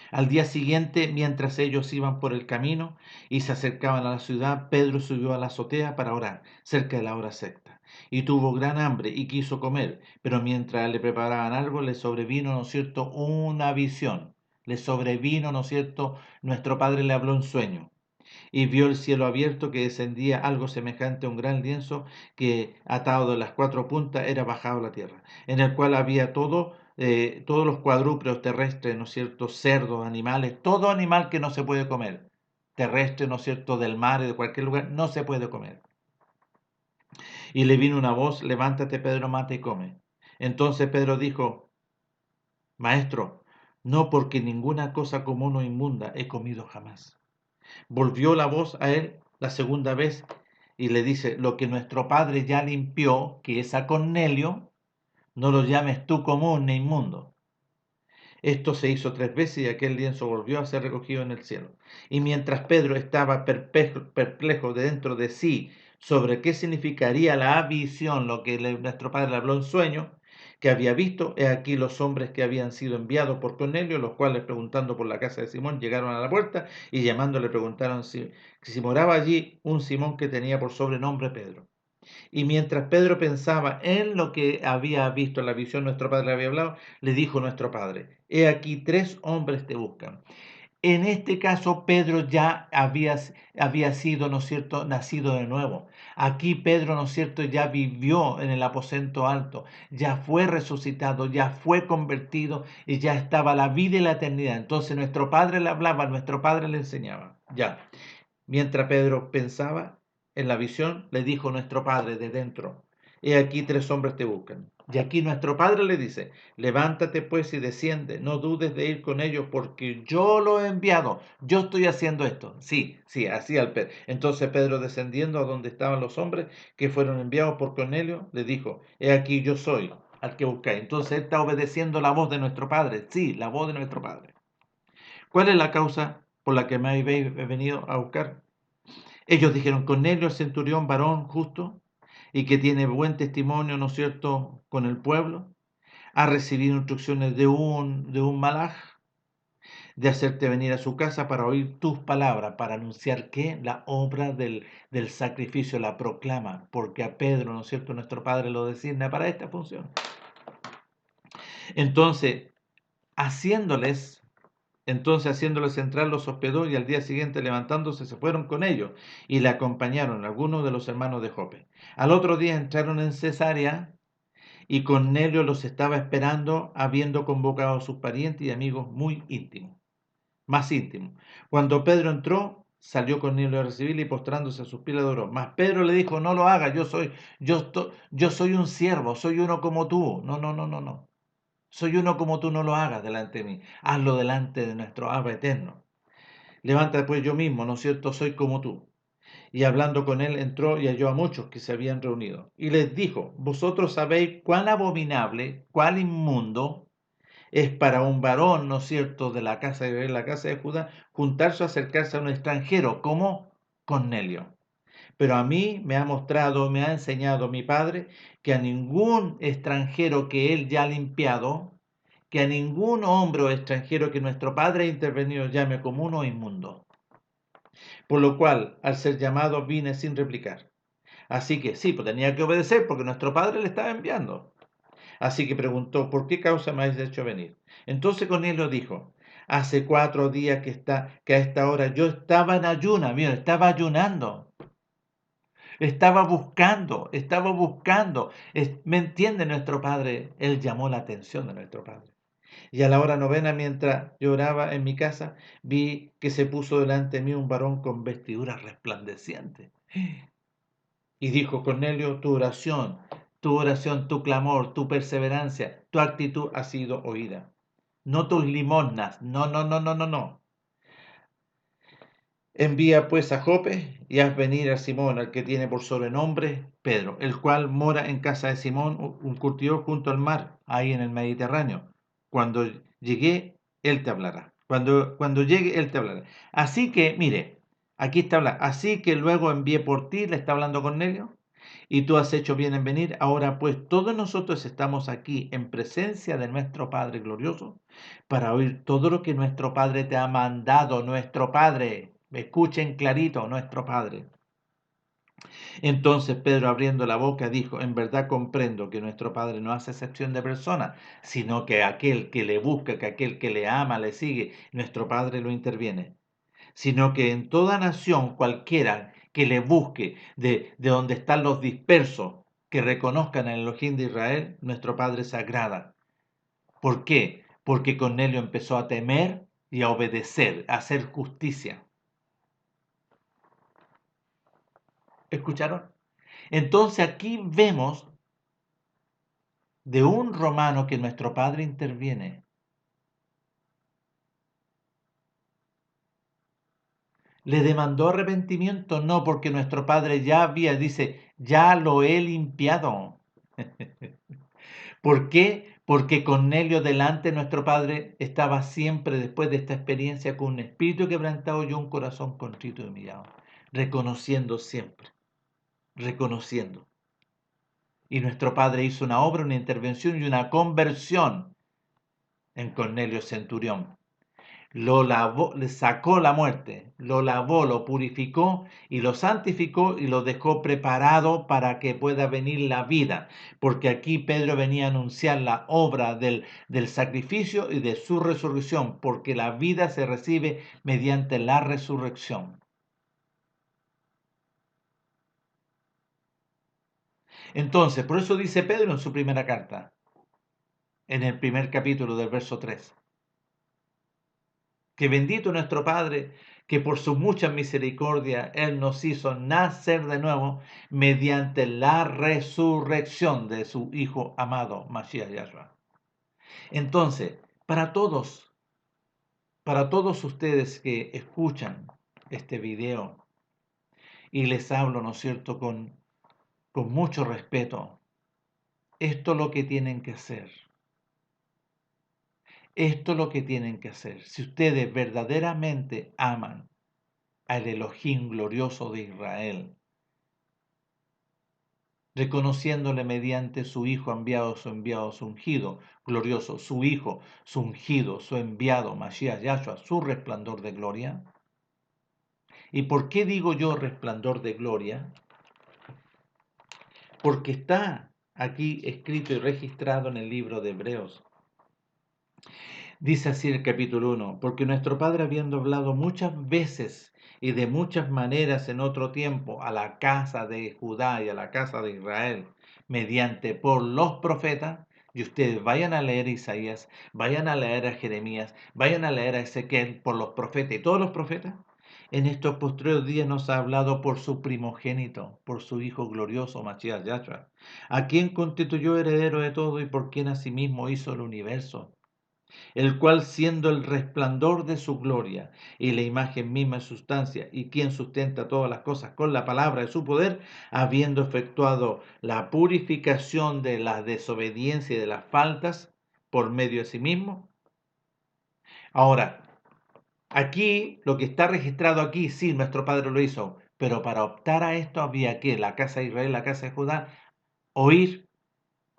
Speaker 1: Al día siguiente, mientras ellos iban por el camino y se acercaban a la ciudad, Pedro subió a la azotea para orar, cerca de la hora sexta, y tuvo gran hambre y quiso comer, pero mientras le preparaban algo, le sobrevino, ¿no es cierto?, una visión. Le sobrevino, ¿no es cierto?, nuestro Padre le habló en sueño y vio el cielo abierto que descendía algo semejante a un gran lienzo que, atado de las cuatro puntas, era bajado a la tierra, en el cual había todos los cuadrúpedos terrestres, ¿no es cierto?, cerdos, animales, todo animal que no se puede comer, terrestre, ¿no es cierto?, del mar y de cualquier lugar, no se puede comer. Y le vino una voz, levántate Pedro, mata y come. Entonces Pedro dijo, Maestro, no, porque ninguna cosa común o inmunda he comido jamás. Volvió la voz a él la segunda vez y le dice, lo que nuestro padre ya limpió, que es a Cornelio, no lo llames tú común ni inmundo. Esto se hizo 3 veces y aquel lienzo volvió a ser recogido en el cielo. Y mientras Pedro estaba perplejo de dentro de sí sobre qué significaría la visión, lo que nuestro padre le habló en sueño, que había visto, he aquí los hombres que habían sido enviados por Cornelio, los cuales preguntando por la casa de Simón llegaron a la puerta y llamándole preguntaron si moraba allí un Simón que tenía por sobrenombre Pedro. Y mientras Pedro pensaba en lo que había visto en la visión, nuestro padre le había hablado, le dijo nuestro padre, he aquí 3 hombres te buscan. En este caso, Pedro ya había sido, ¿no es cierto?, nacido de nuevo. Aquí Pedro, ¿no es cierto?, ya vivió en el aposento alto, ya fue resucitado, ya fue convertido y ya estaba la vida y la eternidad. Entonces nuestro padre le hablaba, nuestro padre le enseñaba. Ya. Mientras Pedro pensaba en la visión, le dijo nuestro Padre de dentro, he aquí 3 hombres te buscan. Y aquí nuestro Padre le dice, levántate pues y desciende, no dudes de ir con ellos porque yo lo he enviado, yo estoy haciendo esto. Sí, así al Pedro. Entonces Pedro descendiendo a donde estaban los hombres que fueron enviados por Cornelio, le dijo, he aquí yo soy al que buscáis. Entonces él está obedeciendo la voz de nuestro Padre, sí, la voz de nuestro Padre. ¿Cuál es la causa por la que me habéis venido a buscar? Ellos dijeron, Cornelio, el centurión, varón justo, y que tiene buen testimonio, ¿no es cierto?, con el pueblo, ha recibido instrucciones de un malaj de hacerte venir a su casa para oír tus palabras, para anunciar que la obra del sacrificio la proclama, porque a Pedro, ¿no es cierto?, nuestro Padre lo designa para esta función. Entonces, haciéndoles entrar, los hospedó y al día siguiente levantándose se fueron con ellos y le acompañaron algunos de los hermanos de Jope. Al otro día entraron en Cesarea y Cornelio los estaba esperando, habiendo convocado a sus parientes y amigos muy íntimos, más íntimos. Cuando Pedro entró, salió Cornelio a recibirle y postrándose a sus pies le adoró. Mas Pedro le dijo, no lo hagas, yo soy un siervo, soy uno como tú. No, no, no, no, no. Soy uno como tú, no lo hagas delante de mí. Hazlo delante de nuestro Abba eterno. Levanta pues yo mismo, ¿no es cierto? Soy como tú. Y hablando con él, entró y halló a muchos que se habían reunido. Y les dijo, vosotros sabéis cuán abominable, cuán inmundo es para un varón, ¿no es cierto?, de la casa de Judá, juntarse o acercarse a un extranjero, como Cornelio. Pero a mí me ha mostrado, me ha enseñado mi padre, que a ningún extranjero que él ya ha limpiado, que a ningún hombre o extranjero que nuestro padre ha intervenido llame común o inmundo. Por lo cual, al ser llamado, vine sin replicar. Así que sí, pues tenía que obedecer porque nuestro padre le estaba enviando. Así que preguntó, ¿por qué causa me habéis hecho venir? Entonces Cornelio dijo, hace 4 días que a esta hora yo estaba en ayuna, mira, estaba ayunando. Estaba buscando, estaba buscando. ¿Me entiende nuestro Padre? Él llamó la atención de nuestro Padre. Y a la hora novena, mientras lloraba en mi casa, vi que se puso delante de mí un varón con vestiduras resplandecientes. Y dijo: Cornelio, tu oración, tu clamor, tu perseverancia, tu actitud ha sido oída. No tus limosnas, no, no, no, no, no, no. Envía pues a Jope y haz venir a Simón, al que tiene por sobrenombre Pedro, el cual mora en casa de Simón, un curtidor junto al mar, ahí en el Mediterráneo. Cuando llegue, él te hablará. Cuando llegue, él te hablará. Así que, mire, aquí está hablando. Así que luego envié por ti, le está hablando Cornelio, y tú has hecho bien en venir. Ahora pues todos nosotros estamos aquí en presencia de nuestro Padre glorioso para oír todo lo que nuestro Padre te ha mandado. Nuestro Padre, escuchen clarito, nuestro Padre. Entonces Pedro, abriendo la boca, dijo: en verdad comprendo que nuestro Padre no hace excepción de personas, sino que aquel que le busca, que aquel que le ama, le sigue, nuestro Padre lo interviene, sino que en toda nación cualquiera que le busque, de donde están los dispersos, que reconozcan el Elohim de Israel, nuestro Padre se agrada. ¿Por qué? Porque Cornelio empezó a temer y a obedecer, a hacer justicia. ¿Escucharon? Entonces aquí vemos de un romano que nuestro Padre interviene. ¿Le demandó arrepentimiento? No, porque nuestro Padre ya dice, ya lo he limpiado. ¿Por qué? Porque Cornelio delante de nuestro Padre estaba siempre, después de esta experiencia, con un espíritu quebrantado y un corazón contrito y humillado, reconociendo siempre, reconociendo. Y nuestro Padre hizo una obra, una intervención y una conversión en Cornelio Centurión. Lo lavó, le sacó la muerte, lo lavó, lo purificó y lo santificó y lo dejó preparado para que pueda venir la vida. Porque aquí Pedro venía a anunciar la obra del sacrificio y de su resurrección, porque la vida se recibe mediante la resurrección. Entonces, por eso dice Pedro en su primera carta, en el primer capítulo del verso 3. Que bendito nuestro Padre, que por su mucha misericordia Él nos hizo nacer de nuevo mediante la resurrección de su Hijo amado, Mashiach Yahshua. Entonces, para todos ustedes que escuchan este video, y les hablo, ¿no es cierto?, con mucho respeto, esto es lo que tienen que hacer. Esto es lo que tienen que hacer. Si ustedes verdaderamente aman al Elohim glorioso de Israel, reconociéndole mediante su Hijo enviado, su ungido, glorioso, su Hijo, su ungido, su enviado, Mashiach Yahshua, su resplandor de gloria. ¿Y por qué digo yo resplandor de gloria? Porque está aquí escrito y registrado en el libro de Hebreos. Dice así el capítulo 1, porque nuestro Padre, habiendo hablado muchas veces y de muchas maneras en otro tiempo a la casa de Judá y a la casa de Israel, mediante por los profetas, y ustedes vayan a leer Isaías, vayan a leer a Jeremías, vayan a leer a Ezequiel por los profetas y todos los profetas, en estos postreros días nos ha hablado por su primogénito, por su Hijo glorioso, Mashiach Yahshua, a quien constituyó heredero de todo y por quien asimismo hizo el universo, el cual, siendo el resplandor de su gloria y la imagen misma de sustancia, y quien sustenta todas las cosas con la palabra de su poder, habiendo efectuado la purificación de la desobediencia y de las faltas por medio de sí mismo. Ahora, aquí, lo que está registrado aquí, sí, nuestro Padre lo hizo, pero para optar a esto había que la casa de Israel, la casa de Judá, oír,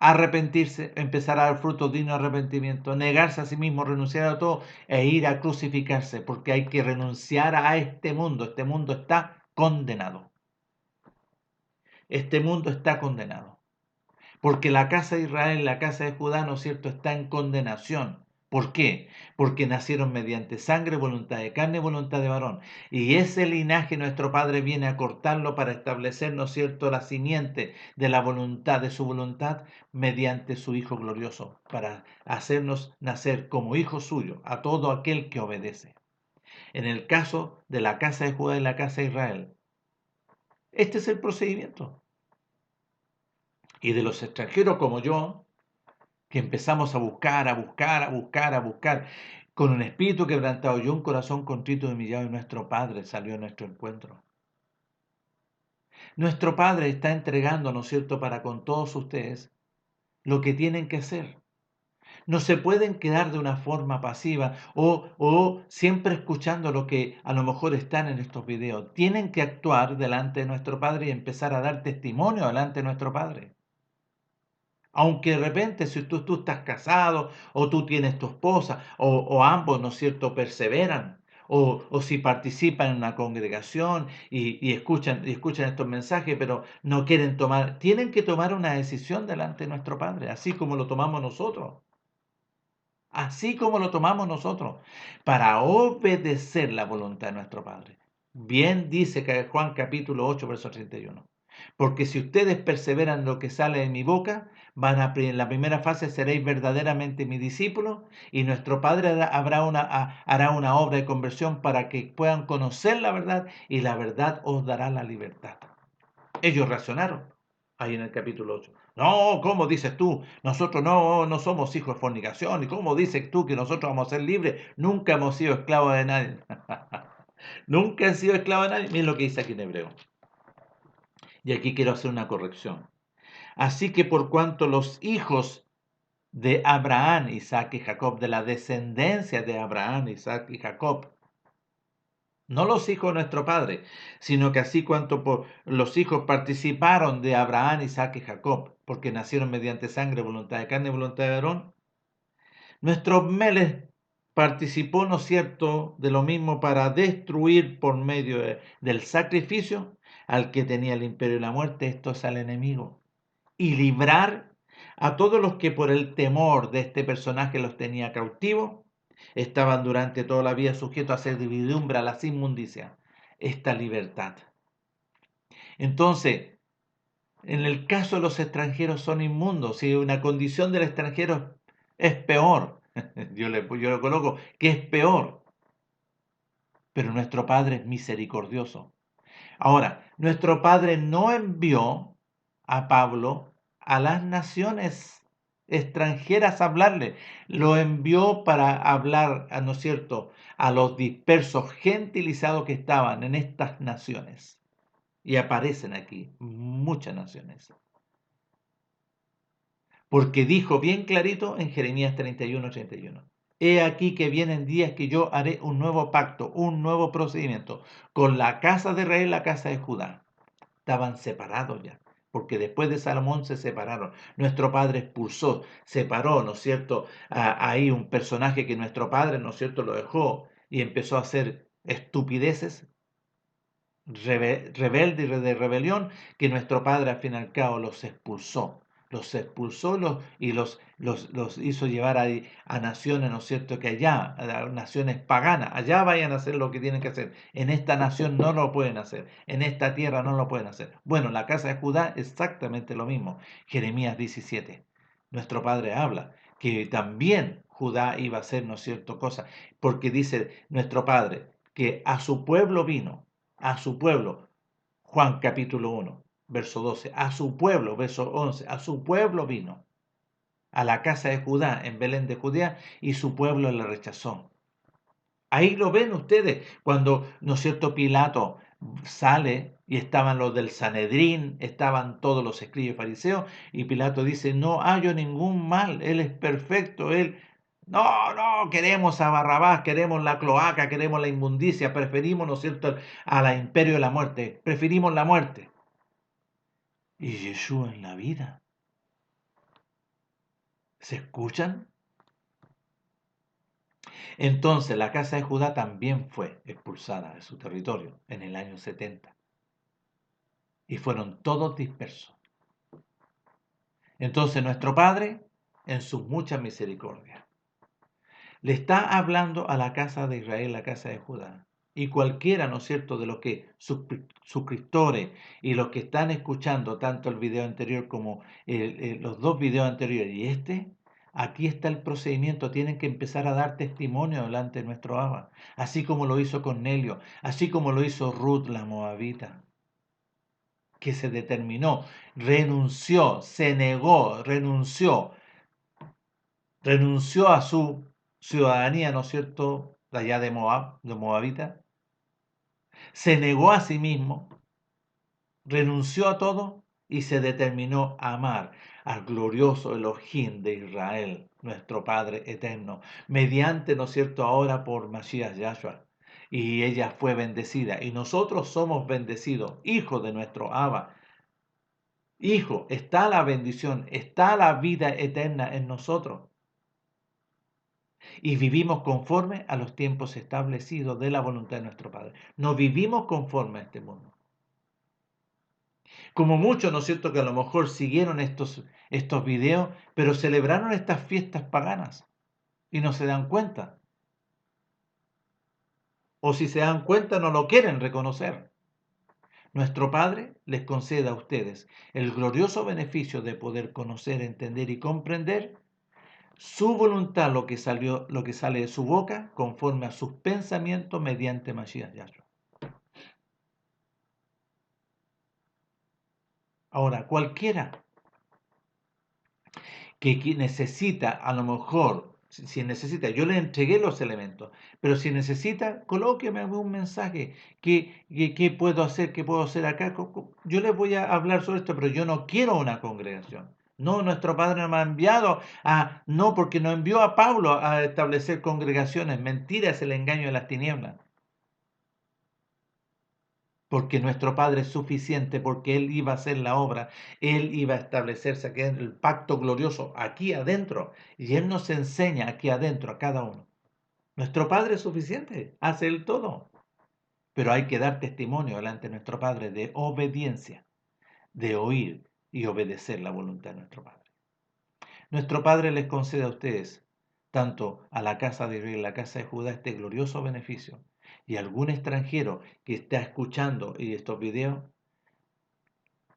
Speaker 1: arrepentirse, empezar a dar frutos dignos de arrepentimiento, negarse a sí mismo, renunciar a todo e ir a crucificarse, porque hay que renunciar a este mundo. Este mundo está condenado. Este mundo está condenado. Porque la casa de Israel, la casa de Judá, ¿no es cierto?, está en condenación. ¿Por qué? Porque nacieron mediante sangre, voluntad de carne, voluntad de varón. Y ese linaje nuestro Padre viene a cortarlo para establecer, ¿no es cierto?, la simiente de la voluntad, de su voluntad, mediante su Hijo glorioso, para hacernos nacer como hijos suyos a todo aquel que obedece. En el caso de la casa de Judá y la casa de Israel, este es el procedimiento. Y de los extranjeros como yo, que empezamos a buscar, a buscar, a buscar, a buscar, con un espíritu quebrantado y un corazón contrito y humillado, y nuestro Padre salió a nuestro encuentro. Nuestro Padre está entregando, ¿no es cierto?, para con todos ustedes lo que tienen que hacer. No se pueden quedar de una forma pasiva o siempre escuchando lo que a lo mejor están en estos videos. Tienen que actuar delante de nuestro Padre y empezar a dar testimonio delante de nuestro Padre. Aunque de repente si tú estás casado o tú tienes tu esposa o ambos, ¿no es cierto?, perseveran. O si participan en una congregación y escuchan estos mensajes, pero no quieren tomar, tienen que tomar una decisión delante de nuestro Padre, así como lo tomamos nosotros. Así como lo tomamos nosotros, para obedecer la voluntad de nuestro Padre. Bien dice que Juan capítulo 8, verso 31. Porque si ustedes perseveran en lo que sale de mi boca, en la primera fase seréis verdaderamente mi discípulo y nuestro Padre hará una obra de conversión para que puedan conocer la verdad y la verdad os dará la libertad. Ellos reaccionaron ahí en el capítulo 8. No, ¿cómo dices tú? Nosotros no somos hijos de fornicación. ¿Y cómo dices tú que nosotros vamos a ser libres? Nunca hemos sido esclavos de nadie. Nunca han sido esclavos de nadie. Miren lo que dice aquí en hebreo. Y aquí quiero hacer una corrección. Así que por cuanto los hijos de Abraham, Isaac y Jacob, de la descendencia de Abraham, Isaac y Jacob, no los hijos de nuestro Padre, sino que así cuanto por los hijos participaron de Abraham, Isaac y Jacob, porque nacieron mediante sangre, voluntad de carne y voluntad de varón, nuestro Melech participó, ¿no es cierto?, de lo mismo para destruir por medio del sacrificio al que tenía el imperio de la muerte, esto es al enemigo, y librar a todos los que por el temor de este personaje los tenía cautivos, estaban durante toda la vida sujetos a servidumbre, a las inmundicias, esta libertad. Entonces, en el caso de los extranjeros son inmundos, y una condición del extranjero es peor, yo lo coloco que es peor, pero nuestro Padre es misericordioso. Ahora, nuestro Padre no envió a Pablo a las naciones extranjeras a hablarle, lo envió para hablar, ¿no es cierto?, a los dispersos gentilizados que estaban en estas naciones. Y aparecen aquí muchas naciones. Porque dijo bien clarito en Jeremías 31:31. He aquí que vienen días que yo haré un nuevo pacto, un nuevo procedimiento con la casa de Israel y la casa de Judá. Estaban separados ya, porque después de Salomón se separaron. Nuestro padre expulsó, separó, ¿no es cierto? Ahí un personaje que nuestro padre, ¿no es cierto?, lo dejó y empezó a hacer estupideces, rebelde y de rebelión, que nuestro padre al fin y al cabo los expulsó los hizo llevar a naciones, ¿no es cierto?, que allá, a naciones paganas, allá vayan a hacer lo que tienen que hacer. En esta nación no lo pueden hacer, en esta tierra no lo pueden hacer. Bueno, la casa de Judá exactamente lo mismo. Jeremías 17. Nuestro padre habla que también Judá iba a hacer, ¿no es cierto?, cosas, porque dice nuestro padre que a su pueblo vino, a su pueblo, Juan capítulo 1, verso 12, a su pueblo, verso 11, a su pueblo vino, a la casa de Judá, en Belén de Judea, y su pueblo le rechazó. Ahí lo ven ustedes, cuando, ¿no es cierto?, Pilato sale y estaban los del Sanedrín, estaban todos los escribas y fariseos, y Pilato dice, no hallo ningún mal, él es perfecto, él... No, queremos a Barrabás, queremos la cloaca, queremos la inmundicia, preferimos, ¿no es cierto?, a la imperio de la muerte, preferimos la muerte. Y Yeshua en la vida. ¿Se escuchan? Entonces la casa de Judá también fue expulsada de su territorio en el año 70 y fueron todos dispersos. Entonces nuestro Padre, en sus muchas misericordias, Le está hablando a la casa de Israel, la casa de Judá. Y cualquiera, ¿no es cierto?, de los que suscriptores y los que están escuchando tanto el video anterior como los dos videos anteriores y aquí está el procedimiento. Tienen que empezar a dar testimonio delante de nuestro Abba, así como lo hizo Cornelio, así como lo hizo Ruth la Moabita, que se determinó, renunció, se negó, renunció a su ciudadanía, ¿no es cierto?, de allá de Moab, de Moabita, se negó a sí mismo, renunció a todo y se determinó a amar al glorioso Elohim de Israel, nuestro Padre eterno, mediante, ¿no es cierto?, ahora por Mashiach Yahshua. Y ella fue bendecida, y nosotros somos bendecidos, hijos de nuestro Abba. Hijo, está la bendición, está la vida eterna en nosotros. Y vivimos conforme a los tiempos establecidos de la voluntad de nuestro Padre. No vivimos conforme a este mundo. Como muchos, ¿no es cierto?, que a lo mejor siguieron estos videos, pero celebraron estas fiestas paganas y no se dan cuenta. O si se dan cuenta, no lo quieren reconocer. Nuestro Padre les concede a ustedes el glorioso beneficio de poder conocer, entender y comprender su voluntad, lo que sale de su boca, conforme a sus pensamientos mediante Mashiach Yahshua. Ahora, cualquiera que necesita, a lo mejor, si necesita, yo le entregué los elementos, pero si necesita, colóqueme un mensaje. ¿Qué puedo hacer? ¿Qué puedo hacer acá? Yo les voy a hablar sobre esto, pero yo no quiero una congregación. No, nuestro Padre no me ha enviado no, porque no envió a Pablo a establecer congregaciones. Mentira, es el engaño de las tinieblas. Porque nuestro Padre es suficiente, porque Él iba a hacer la obra, Él iba a establecerse aquí en el pacto glorioso, aquí adentro, y Él nos enseña aquí adentro a cada uno. Nuestro Padre es suficiente, hace Él todo, pero hay que dar testimonio delante de nuestro Padre de obediencia, de oír y obedecer la voluntad de nuestro Padre. Nuestro Padre les concede a ustedes, tanto a la casa de Israel y la casa de Judá, este glorioso beneficio, y a algún extranjero que está escuchando estos videos,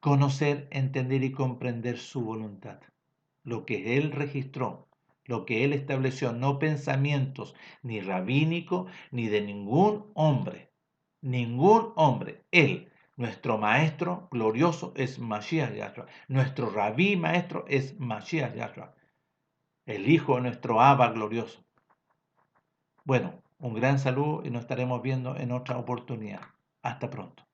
Speaker 1: conocer, entender y comprender su voluntad, lo que Él registró, lo que Él estableció, no pensamientos ni rabínicos ni de ningún hombre. Él, nuestro maestro glorioso, es Mashiach Yahshua, nuestro rabí maestro es Mashiach Yahshua, el Hijo de nuestro Abba glorioso. Bueno, un gran saludo y nos estaremos viendo en otra oportunidad. Hasta pronto.